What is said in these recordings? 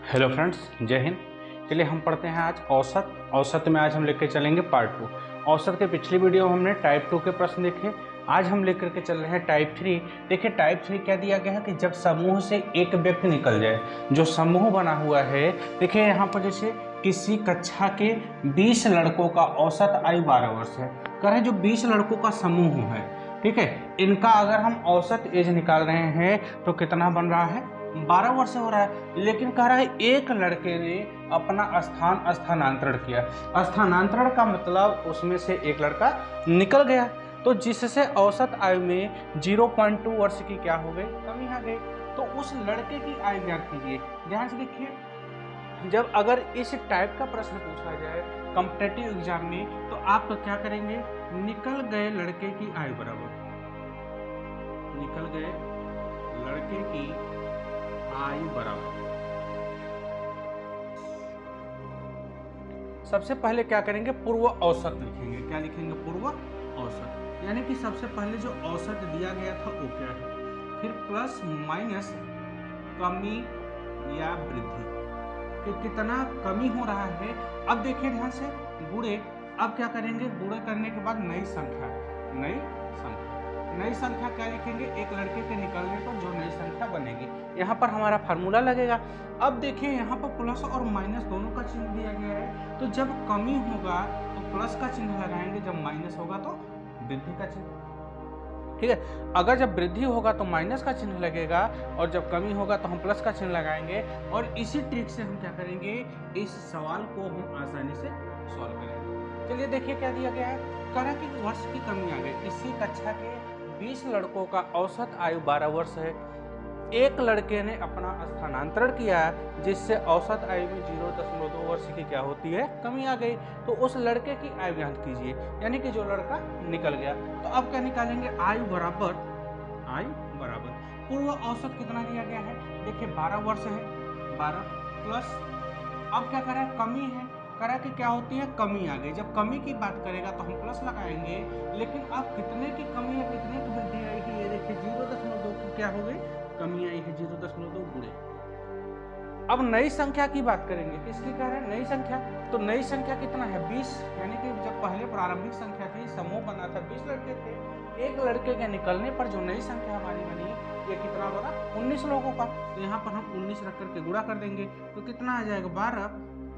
Hello friends, जय हिंद। चलिए हम पढ़ते हैं आज औसत में आज हम लेकर चलेंगे पार्ट 2। औसत के पिछली वीडियो में हमने टाइप 2 के प्रश्न देखे। आज हम लेकर के चल रहे हैं टाइप 3। देखिए टाइप 3 क्या दिया गया है कि जब समूह से एक व्यक्ति निकल जाए, जो समूह बना हुआ है। देखिए यहाँ पर जैसे किसी कक्षा के 20 लड़कों का औसत आयु 12 वर्ष है। कह रहे जो 20 लड़कों का समूह है, ठीक है, इनका अगर हम औसत एज निकाल रहे हैं तो कितना बन रहा है, 12 वर्ष हो रहा है। लेकिन कह रहा है एक लड़के ने अपना स्थानांतरण किया। स्थानांतरण का मतलब उसमें से एक लड़का निकल गया, तो जिससे औसत आयु में 0.2 वर्ष की क्या हो गई, कमी आ गई। तो उस लड़के की आयु ज्ञात कीजिए। ध्यान से देखिए, जब अगर इस टाइप का प्रश्न पूछा जाए कॉम्पिटिटिव एग्जाम में, तो आप क्या करेंगे, निकल गए लड़के की आयु बराबर निकल गए लड़के की आयु बराबर, सबसे पहले क्या करेंगे, पूर्व औसत लिखेंगे। क्या लिखेंगे, पूर्व औसत। यानी कि सबसे पहले जो औसत दिया गया था वो क्या है, फिर प्लस माइनस कमी या वृद्धि कि कितना कमी हो रहा है। अब देखिए ध्यान से, गुणे। अब क्या करेंगे, गुणे करने के बाद नई संख्या क्या लिखेंगे, एक लड़के के निकलने पर जो नई संख्या बनेगी, यहाँ पर हमारा फार्मूला लगेगा। अब देखिए यहाँ पर प्लस और माइनस दोनों का चिन्ह दिया गया है, तो जब कमी होगा तो प्लस का चिन्ह लगाएंगे, जब माइनस होगा तो वृद्धि का चिन्ह, ठीक है। अगर जब वृद्धि होगा तो माइनस का चिन्ह लगेगा और जब कमी होगा तो हम प्लस का चिन्ह लगाएंगे। और इसी ट्रिक से हम क्या करेंगे, इस सवाल को हम आसानी से सॉल्व करेंगे। चलिए देखिए क्या दिया गया है, कह कि वर्ष की कमी आ गई। किसी कक्षा के 20 लड़कों का औसत आयु 12 वर्ष है। एक लड़के ने अपना स्थानांतरण किया, जिससे औसत आयु में 0.2 वर्ष की क्या होती है, कमी आ गई। तो उस लड़के की आयु ज्ञात कीजिए, यानी कि जो लड़का निकल गया। तो अब क्या निकालेंगे, आयु बराबर पूर्व औसत कितना दिया गया है, देखिए 12 वर्ष है, 12 प्लस, अब क्या करें, कमी है, करा कि क्या होती है, कमी आ गई। जब कमी की बात करेगा तो हम प्लस लगाएंगे, लेकिन अब कितने की कमी है, कितने की वृद्धि आएगी, ये देखिए 0.2 की क्या हो गई, कमी आई है, 0.2 गुणे। अब नई संख्या की बात करेंगे, किसकी कह रहे हैं, नई संख्या। तो नई संख्या कितना है, 20, यानी कि जब पहले प्रारंभिक संख्या थी, समूह बना था, 20 लड़के थे। एक लड़के के निकलने पर जो नई संख्या हमारी बनी, ये कितना बना, 19 लोगों का। तो यहाँ पर हम 19 रख करके गुणा कर देंगे, तो कितना आ जाएगा, 12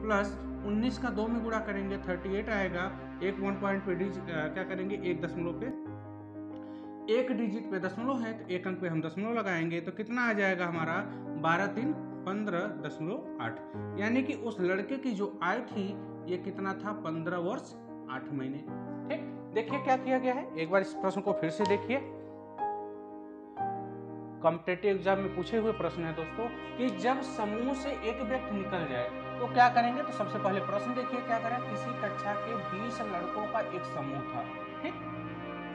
प्लस 19 का 2 में गुणा करेंगे 38 आएगा। एक 1 पॉइंट पे क्या करेंगे, एक दशमलव पे, एक डिजिट पे दशमलव है, तो एक अंक पे हम दशमलव लगाएंगे, तो कितना आ जाएगा हमारा, 12 3 15.8। यानी कि उस लड़के की जो आयु थी, ये कितना था, 15 वर्ष 8 महीने। ठीक, देखिए क्या किया गया है, एक बार इस प्रश्न को फिर से देखिए। कॉम्पिटिटिव एग्जाम में पूछे हुए प्रश्न है दोस्तों, कि जब समूह से एक व्यक्ति निकल जाए तो क्या करेंगे। तो सबसे पहले प्रश्न देखिए क्या करें, किसी कक्षा के 20 लड़कों का एक समूह था, ठीक,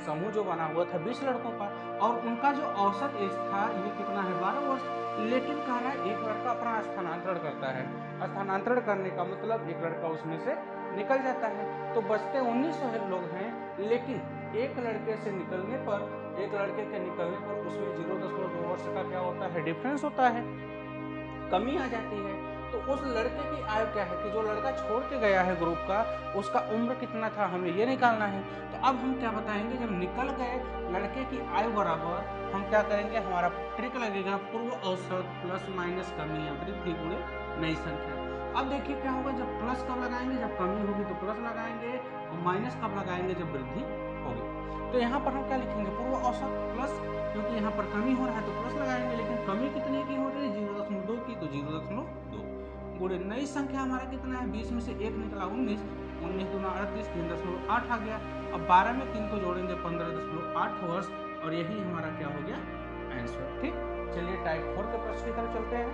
समूह जो बना हुआ था 20 लड़कों का, और उनका जो औसत एज था ये कितना है, 12 वर्ष। लेकिन कह रहा है एक लड़का अपना स्थानांतरण करता है। स्थानांतरण करने का मतलब एक लड़का उसमें से निकल जाता है, तो बचते 19 लोग हैं। लेकिन एक लड़के से निकलने पर, एक लड़के के निकलने पर उसमें 0.2 वर्ष का क्या होता है, डिफरेंस होता है, कमी आ जाती है। तो उस लड़के की आयु क्या है, कि जो लड़का छोड़ के गया है ग्रुप का, उसका उम्र कितना था, हमें ये निकालना है। तो अब हम क्या बताएंगे, जब निकल गए लड़के की आयु बराबर, हम क्या करेंगे, हमारा ट्रिक लगेगा, पूर्व औसत प्लस माइनस कमी या वृद्धि गुणे नई संख्या। अब देखिए क्या होगा, जब प्लस कब लगाएंगे, जब कमी होगी तो प्लस लगाएंगे, और माइनस कब लगाएंगे, जब वृद्धि होगी। तो यहाँ पर हम क्या लिखेंगे, पूर्व औसत प्लस, क्योंकि यहाँ पर कमी हो रहा है तो प्लस लगाएंगे, लेकिन कमी कितने की हो रही है, 0.2 की, तो 0.2 गुणे नई संख्या हमारा कितना है, 20 में से एक निकला 19, 19 दूना 38, 3.8 आ गया। अब 12 में 3 को जोड़ेंगे 15.8 वर्ष, और यही हमारा क्या हो गया, आंसर। ठीक, चलिए टाइप 4 के प्रश्न की तरफ चलते हैं।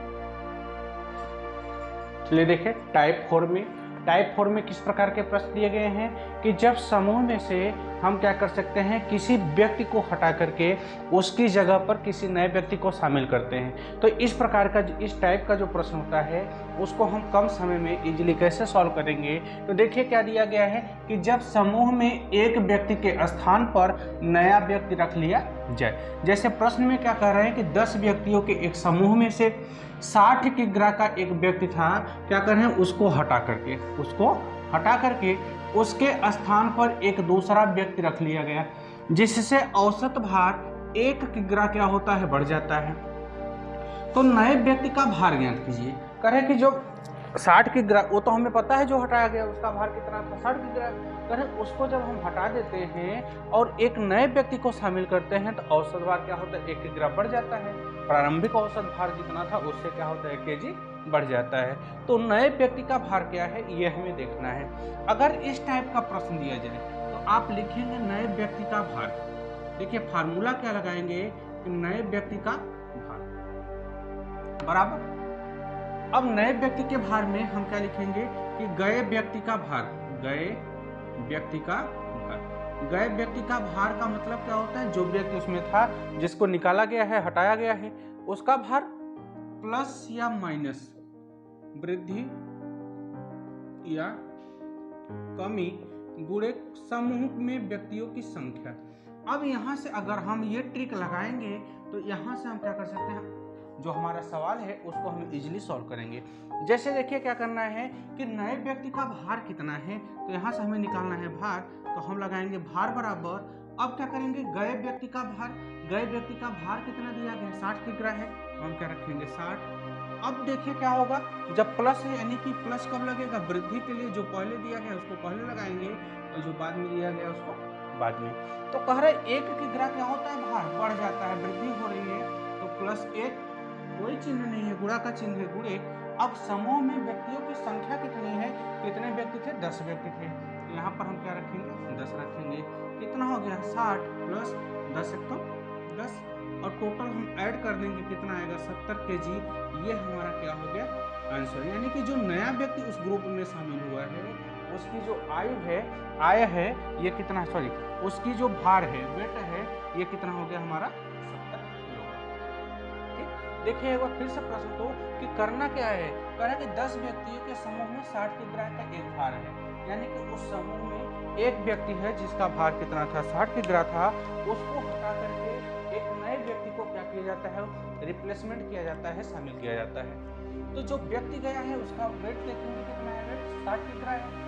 चलिए देखिए टाइप 4 में किस प्रकार के प्रश्न दिए गए हैं, कि जब समूह में से हम क्या कर सकते हैं, किसी व्यक्ति को हटा करके उसकी जगह पर किसी नए व्यक्ति को शामिल करते हैं। तो इस प्रकार का, इस टाइप का जो प्रश्न होता है, उसको हम कम समय में इजीली कैसे सॉल्व करेंगे। तो देखिए क्या दिया गया है, कि जब समूह में एक व्यक्ति के स्थान पर नया व्यक्ति रख लिया जाए। जैसे प्रश्न में क्या कह रहे हैं कि 10 व्यक्तियों के एक समूह में से 60 किग्रा का एक व्यक्ति था, क्या करें उसको हटा करके उसके स्थान पर एक दूसरा व्यक्ति रख लिया गया, जिससे औसत भार 1 किग्रा क्या होता है, बढ़ जाता है। तो नए व्यक्ति का भार ज्ञात कीजिए। करें कि जो 60 किग्रा, वो तो हमें पता है जो हटाया गया उसका भार कितना था, 60 किग्रा। करें उसको जब हम हटा देते हैं और एक नए व्यक्ति को शामिल करते हैं तो औसत भार क्या होता है, 1 किग्रा बढ़ जाता है। प्रारंभिक औसत भार जितना था उससे क्या होता है, 1 केजी बढ़ जाता है। तो नए व्यक्ति का भार क्या है, ये हमें देखना है। अगर इस टाइप का प्रश्न दिया जाए तो आप लिखेंगे नए व्यक्ति का भार। देखिए फार्मूला क्या लगाएंगे कि नए व्यक्ति का भार बराबर, अब नए व्यक्ति के भार में हम क्या लिखेंगे कि गए व्यक्ति का भार, गए व्यक्ति का भार का मतलब क्या होता है, जो व्यक्ति उसमें था जिसको निकाला गया है, हटाया गया है, उसका भार प्लस या माइनस वृद्धि या कमी गुणे समूह में व्यक्तियों की संख्या। अब यहां से अगर हम ये ट्रिक लगाएंगे तो यहां से हम क्या कर सकते हैं, जो हमारा सवाल है उसको हम इजीली सॉल्व करेंगे। जैसे देखिए क्या करना है कि नए व्यक्ति का भार कितना है, तो यहाँ से हमें निकालना है भार, तो हम लगाएंगे भार बराबर, अब क्या करेंगे गए व्यक्ति का भार, गए व्यक्ति का भार कितना दिया गया, 60 किग्रा है, तो हम क्या रखेंगे 60। अब देखिए क्या होगा, जब प्लस है यानी कि प्लस कब लगेगा, वृद्धि के लिए जो पहले दिया गया उसको पहले लगाएंगे और जो बाद में दिया गया उसको बाद में। तो कह रहे 1 किग्रा क्या होता है, भार बढ़ जाता है, वृद्धि हो रही है, तो प्लस 1 कोई चिन्ह नहीं है, गुणा का चिन्ह है, गुणे। अब समूह में व्यक्तियों की संख्या कितनी है, कितने व्यक्ति थे, 10 व्यक्ति थे, तो यहाँ पर हम क्या रखेंगे 10 रखेंगे। कितना हो गया 60 प्लस 10 एकदम 10, और टोटल हम ऐड कर देंगे कितना आएगा 70 केजी। ये हमारा क्या हो गया आंसर, यानी कि जो नया व्यक्ति उस ग्रुप में शामिल हुआ है उसकी जो आय है ये कितना, सॉरी उसकी जो भार है, वेट है, ये कितना हो गया हमारा 70 किलोग्राम। ठीक, देखिए एक बार फिर से प्रश्न को कि करना क्या है, कह कि 10 व्यक्तियों के समूह में 60 किग्रा का एक भार है, यानी कि उस समूह में एक व्यक्ति है जिसका भार कितना था 60 किग्रा था, उसको हटा करके एक नए व्यक्ति को क्या किया जाता है, रिप्लेसमेंट किया जाता है, शामिल किया जाता है। तो जो व्यक्ति गया है उसका वेट देखेंगे कितना है, वेट 60 किग्रा है।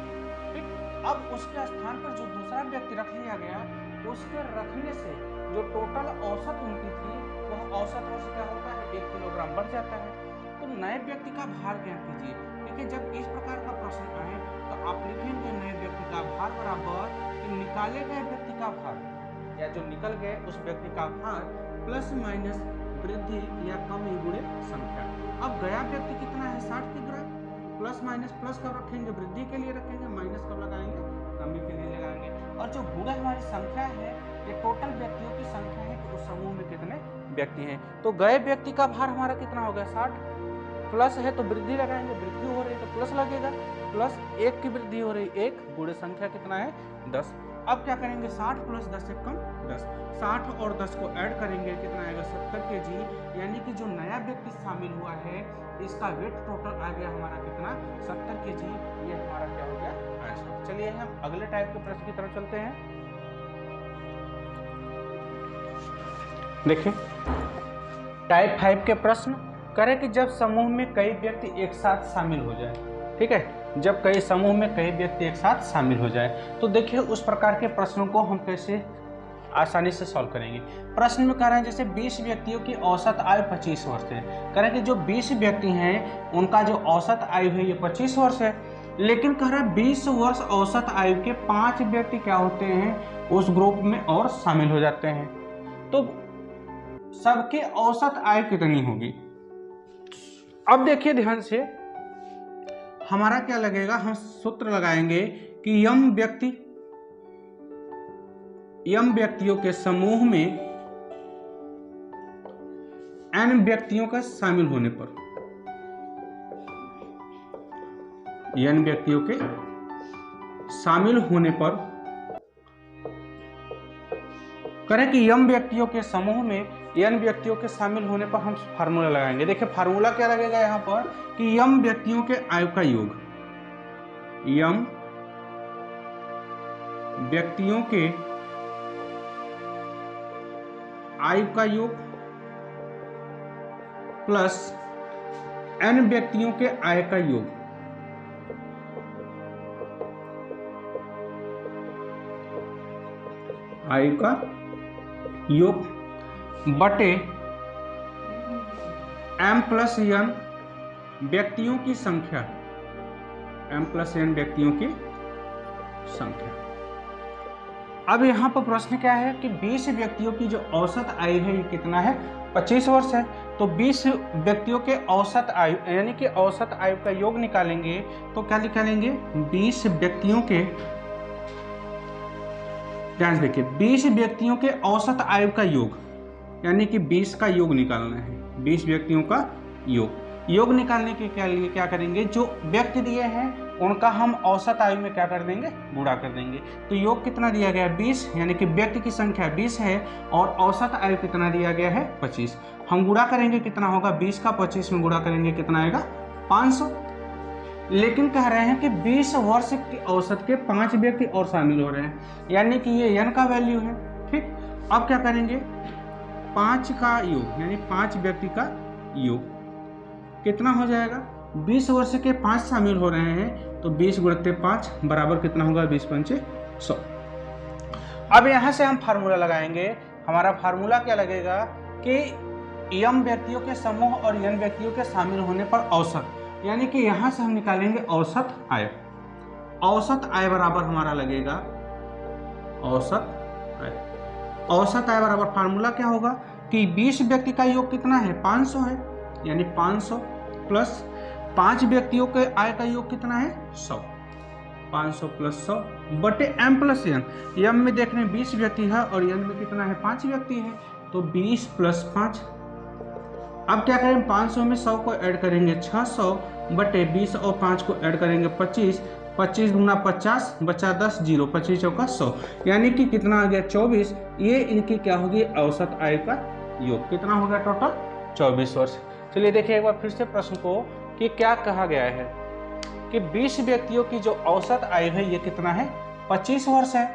ठीक, अब उसके स्थान पर जो दूसरा व्यक्ति रख लिया गया, उसके रखने से जो टोटल औसत उनकी थी वह औसत वर्ष क्या होता है 1 किलोग्राम बढ़ जाता है। तो नए व्यक्ति का भार ज्ञात कीजिए। देखिए जब इस प्रकार का प्रश्न आए तो आप लिखेंगे नए व्यक्ति का भार बराबर निकाले गए व्यक्ति का भार या जो निकल गए उस व्यक्ति का भार प्लस माइनस वृद्धि या कमी गुणे संख्या। अब गया व्यक्ति कितना है 60 किग्रा, प्लस माइनस, प्लस कब रखेंगे वृद्धि के लिए रखेंगे, माइनस कब लगाएंगे कमी के लिए लगाएंगे, और जो गुणे हमारी संख्या है ये टोटल व्यक्तियों की संख्या है कि उस समूह में कितने व्यक्ति हैं। तो गए व्यक्ति का भार हमारा कितना हो गया 60, प्लस है तो वृद्धि लगाएंगे, वृद्धि हो रही है तो प्लस लगेगा, प्लस 1 की वृद्धि हो रही, 1 गुणे संख्या कितना है 10। अब क्या करेंगे 60 प्लस 10 से कम 10, 60 और 10 को ऐड करेंगे कितना आएगा 70 केजी, यानी कि जो नया व्यक्ति शामिल हुआ है इसका वेट टोटल आ गया हमारा कितना 70 केजी। ये हमारा क्या हो गया आंसर। चलिए हम अगले टाइप के प्रश्न की तरफ चलते हैं। देखिए टाइप 5 के प्रश्न करें कि जब समूह में कई व्यक्ति एक साथ शामिल हो जाए, ठीक है, जब कई समूह में कई व्यक्ति एक साथ शामिल हो जाए तो देखिए उस प्रकार के प्रश्नों को हम कैसे आसानी से सॉल्व करेंगे। प्रश्न में कह रहे हैं जैसे 20 व्यक्तियों की औसत आयु 25 वर्ष है, कह रहे हैं कि जो 20 व्यक्ति हैं उनका जो औसत आयु है ये 25 वर्ष है, लेकिन कह रहा है 20 वर्ष औसत आयु के 5 व्यक्ति क्या होते हैं उस ग्रुप में और शामिल हो जाते हैं, तो सबके औसत आयु कितनी होगी। अब देखिए ध्यान से हमारा क्या लगेगा, हम सूत्र लगाएंगे कि यम व्यक्तियों के समूह में n व्यक्तियों का शामिल होने पर, n व्यक्तियों के शामिल होने पर करें कि यम व्यक्तियों के समूह में n व्यक्तियों के शामिल होने पर हम फार्मूला लगाएंगे। देखिए फार्मूला क्या लगेगा यहाँ पर कि यम व्यक्तियों के आयु का योग, यम व्यक्तियों के आयु का योग प्लस n व्यक्तियों के आय का योग, आय का योग बटे m प्लस n व्यक्तियों की संख्या, m प्लस n व्यक्तियों की संख्या। अब यहाँ पर प्रश्न क्या है कि 20 व्यक्तियों की जो औसत आयु है ये कितना है, 25 वर्ष है। तो 20 व्यक्तियों के औसत आयु यानी कि औसत आयु का योग निकालेंगे तो क्या निकालेंगे, 20 व्यक्तियों के, ध्यान से देखिए, 20 व्यक्तियों के औसत आयु का योग यानी कि 20 का योग निकालना है, 20 व्यक्तियों का योग निकालने के लिए क्या करेंगे, जो व्यक्ति दिए हैं उनका हम औसत आयु में क्या कर देंगे, गुणा कर देंगे। तो योग कितना दिया गया है, 20, यानी कि व्यक्ति की संख्या 20 है और औसत आयु कितना दिया गया है, 25। हम गुणा करेंगे कितना होगा, 20 का 25 में गुणा करेंगे कितना आएगा, 500। लेकिन कह रहे हैं कि 20 वर्ष की औसत के 5 व्यक्ति और शामिल हो रहे हैं, यानी कि ये n का वैल्यू है। ठीक, अब क्या करेंगे, 5 का योग यानी 5 व्यक्ति का योग कितना हो जाएगा, 20 वर्ष के 5 शामिल हो रहे हैं तो 20 गुणित 5 बराबर कितना होगा, 20 पंचे 100। अब यहाँ से हम फार्मूला लगाएंगे। हमारा फार्मूला क्या लगेगा कि m व्यक्तियों के समूह और n व्यक्तियों के शामिल होने पर औसत, यानी कि यहाँ से हम निकालेंगे औसत आय। औसत आय बराबर हमारा लगेगा औसत आय। औसत आय बराबर फार्मूला क्या होगा कि 20 व्यक्ति का योग कितना है, 500 है, यानी 500 प्लस 5 व्यक्तियों के आय का योग कितना है, 100। 500 प्लस 100 बटे m प्लस n। m में देखने 20 व्यक्ति है और n में कितना है, 5 व्यक्ति है, तो 20 प्लस 5। अब क्या करें, 500 में 100 को ऐड करेंगे 600 बटे 20 और 5 को ऐड करेंगे 25, 25 गुना 50 बचा 10, 0, 25 चौका 100, यानी कि कितना आ गया, 24। ये इनकी क्या होगी, औसत आय का योग कितना हो गया, टोटल 24 वर्ष। चलिए देखिए एक बार फिर से प्रश्न को कि क्या कहा गया है कि 20 व्यक्तियों की जो औसत आयु है ये कितना है, 25 वर्ष है,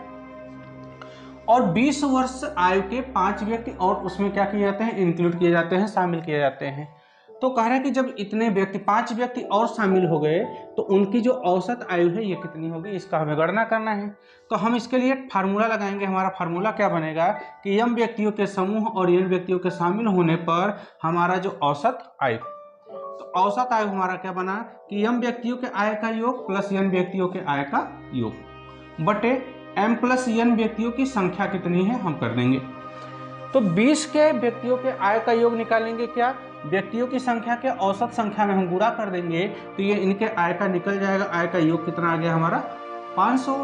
और 20 वर्ष आयु के 5 व्यक्ति और उसमें क्या किए जाते हैं, इंक्लूड किए जाते हैं, शामिल किए जाते हैं। तो कह रहा है कि जब इतने व्यक्ति 5 व्यक्ति और शामिल हो गए तो उनकी जो औसत आयु है ये कितनी होगी, इसका हमें गणना करना है। तो हम इसके लिए फार्मूला लगाएंगे। हमारा फार्मूला क्या बनेगा कि m व्यक्तियों के समूह और n व्यक्तियों के शामिल होने पर हमारा जो औसत आयु, तो औसत आयु हमारा क्या बना कि m व्यक्तियों के आय का योग प्लस n व्यक्तियों के आय का योग बटे m प्लस n व्यक्तियों की संख्या कितनी है हम कर देंगे। तो 20 के व्यक्तियों के आय का योग निकालेंगे, क्या व्यक्तियों की संख्या के औसत संख्या में हम गुणा कर देंगे तो ये इनके आय का निकल जाएगा। आय का योग कितना आ गया हमारा, 500।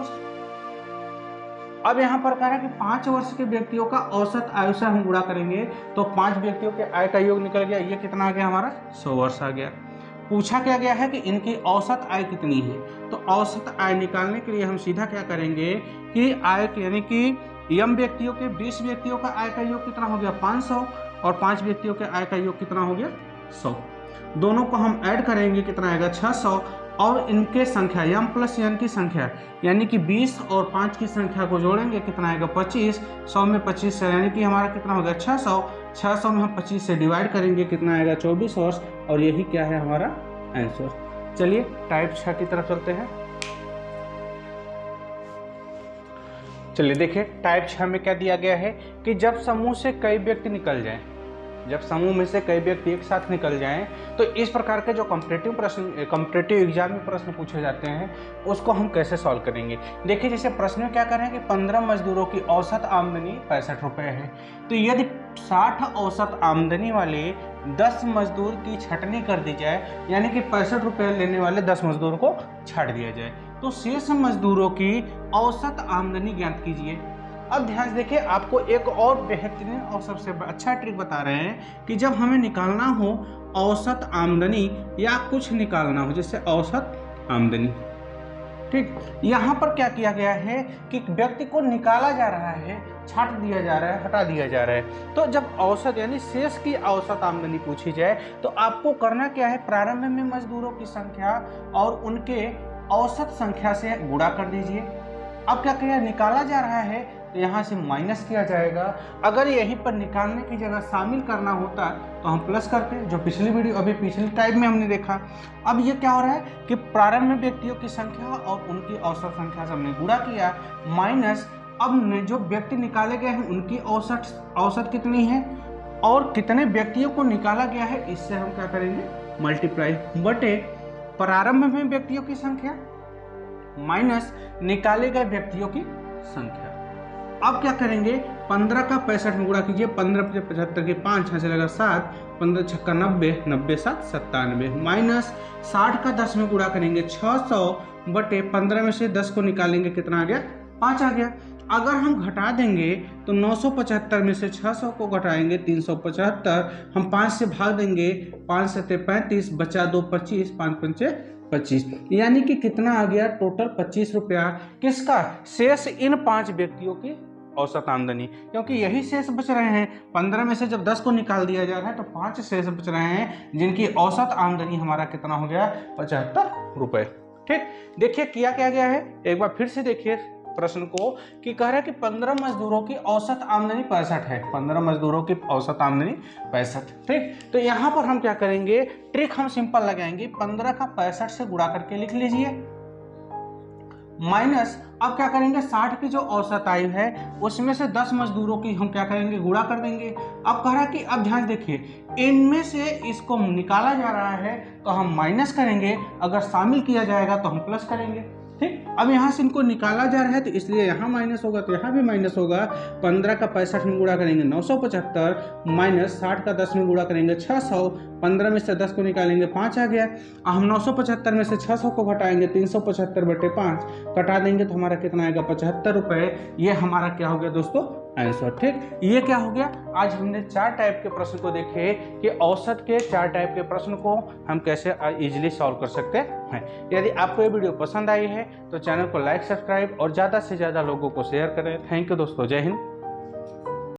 अब यहाँ पर कह रहा है कि 5 वर्ष के व्यक्तियों का औसत आयु से हम गुणा करेंगे तो 5 व्यक्तियों के आय का योग निकल गया, ये कितना आ गया हमारा, 100 वर्ष आ गया। पूछा क्या गया है कि इनकी औसत आय कितनी है, तो औसत आय निकालने के लिए हम सीधा क्या करेंगे कि आय यानी कि m व्यक्तियों के 20 व्यक्तियों का आय का योग कितना हो गया, 500, और 5 व्यक्तियों के आय का योग कितना हो गया, 100। दोनों को हम ऐड करेंगे कितना आएगा, 600, और इनके संख्या m प्लस n की संख्या यानी कि 20 और 5 की संख्या को जोड़ेंगे कितना आएगा, 25। 100 में 25 से यानी कि हमारा कितना हो गया, 600। 600 में हम 25 से डिवाइड करेंगे कितना आएगा, 24 वर्ष, और यही क्या है हमारा आंसर। चलिए टाइप 6 की तरफ चलते हैं। चलिए देखिए टाइप 6 में क्या दिया गया है कि जब समूह से कई व्यक्ति निकल जाएं, जब समूह में से कई व्यक्ति एक साथ निकल जाएं तो इस प्रकार के जो कॉम्पिटिटिव एग्जाम में प्रश्न पूछे जाते हैं उसको हम कैसे सॉल्व करेंगे। देखिए जैसे प्रश्न में क्या कर रहे हैं कि 15 मजदूरों की औसत आमदनी 65 रुपये है, तो यदि 60 औसत आमदनी वाले 10 मजदूर की छटनी कर दी जाए यानी कि 65 रुपये लेने वाले 10 मजदूर को छाट दिया जाए तो शेष मजदूरों की औसत आमदनी ज्ञात कीजिए। अब ध्यान से देखिए, आपको एक और बेहतरीन और सबसे अच्छा ट्रिक बता रहे हैं कि जब हमें निकालना हो औसत आमदनी या कुछ निकालना हो जैसे औसत आमदनी, ठीक, यहाँ पर क्या किया गया है कि व्यक्ति को निकाला जा रहा है, छाट दिया जा रहा है, हटा दिया जा रहा है। तो जब औसत यानी शेष की औसत आमदनी पूछी जाए तो आपको करना क्या है, प्रारंभ में मजदूरों की संख्या और उनके औसत संख्या से गुणा कर दीजिए। अब क्या किया, निकाला जा रहा है तो यहाँ से माइनस किया जाएगा। अगर यहीं पर निकालने की जगह शामिल करना होता तो हम प्लस करते, जो पिछली वीडियो अभी पिछली टाइप में हमने देखा। अब ये क्या हो रहा है कि प्रारंभ में व्यक्तियों की संख्या और उनकी औसत संख्या से हमने गुणा किया, माइनस अब जो व्यक्ति निकाले गए हैं उनकी औसत कितनी है और कितने व्यक्तियों को निकाला गया है, इससे हम क्या करेंगे मल्टीप्लाई बटे प्रारंभ में व्यक्तियों की संख्या माइनस निकाले गए व्यक्तियों की संख्या। अब क्या करेंगे 15 का 65 में गुणा कीजिए, 15 × 75 के 5, यहाँ से लगा 7, 15 छक्का 90, 90 7 97, माइनस 60 का 10 में गुणा करेंगे 600 बटे 15 में से 10 को निकालेंगे कितना आ गया 5 आ गया। अगर हम घटा देंगे तो 975 में से 600 को घटाएंगे 375, हम 5 से भाग देंगे, 5 से 35, बचा 2 25, 5 पंचे 25, यानी कि कितना आ गया टोटल 25 रुपया। किसका शेष? इन 5 व्यक्तियों की औसत आमदनी, क्योंकि यही शेष बच रहे हैं। 15 में से जब 10 को निकाल दिया जा रहा है तो 5 शेष बच रहे हैं, जिनकी औसत आमदनी हमारा कितना हो गया 75 रुपए। ठीक, देखिए किया क्या गया है, एक बार फिर से देखिए प्रश्न को कि कह रहा है कि 15 मजदूरों की औसत आमदनी 65 है, 15 मजदूरों की औसत आमदनी 65। ठीक, तो यहाँ पर हम क्या करेंगे, ट्रिक हम सिंपल लगाएंगे, 15 का 65 से गुणा करके लिख लीजिए, माइनस अब क्या करेंगे 60 की जो औसत आयु है उसमें से 10 मजदूरों की हम क्या करेंगे गुणा कर देंगे। अब कह रहा है कि अब ध्यान देखिए, इनमें से इसको निकाला जा रहा है तो हम माइनस करेंगे, अगर शामिल किया जाएगा तो हम प्लस करेंगे। ठीक, अब यहाँ से इनको निकाला जा रहा है तो इसलिए यहाँ माइनस होगा तो यहाँ भी माइनस होगा। 15 का 65 में गुणा करेंगे 975, माइनस 60 का 10 में गुणा करेंगे 600, 15 में से 10 को निकालेंगे 5 आ गया। हम 975 में से 600 को घटाएंगे 375 बटे 5, कटा देंगे तो हमारा कितना आएगा 75 रुपये। ये हमारा क्या हो गया दोस्तों आंसर। ठीक, ये क्या हो गया, आज हमने 4 टाइप के प्रश्न को देखे कि औसत के 4 टाइप के प्रश्न को हम कैसे इजीली सॉल्व कर सकते हैं। यदि आपको ये वीडियो पसंद आई है तो चैनल को लाइक सब्सक्राइब और ज़्यादा से ज़्यादा लोगों को शेयर करें। थैंक यू दोस्तों, जय हिंद।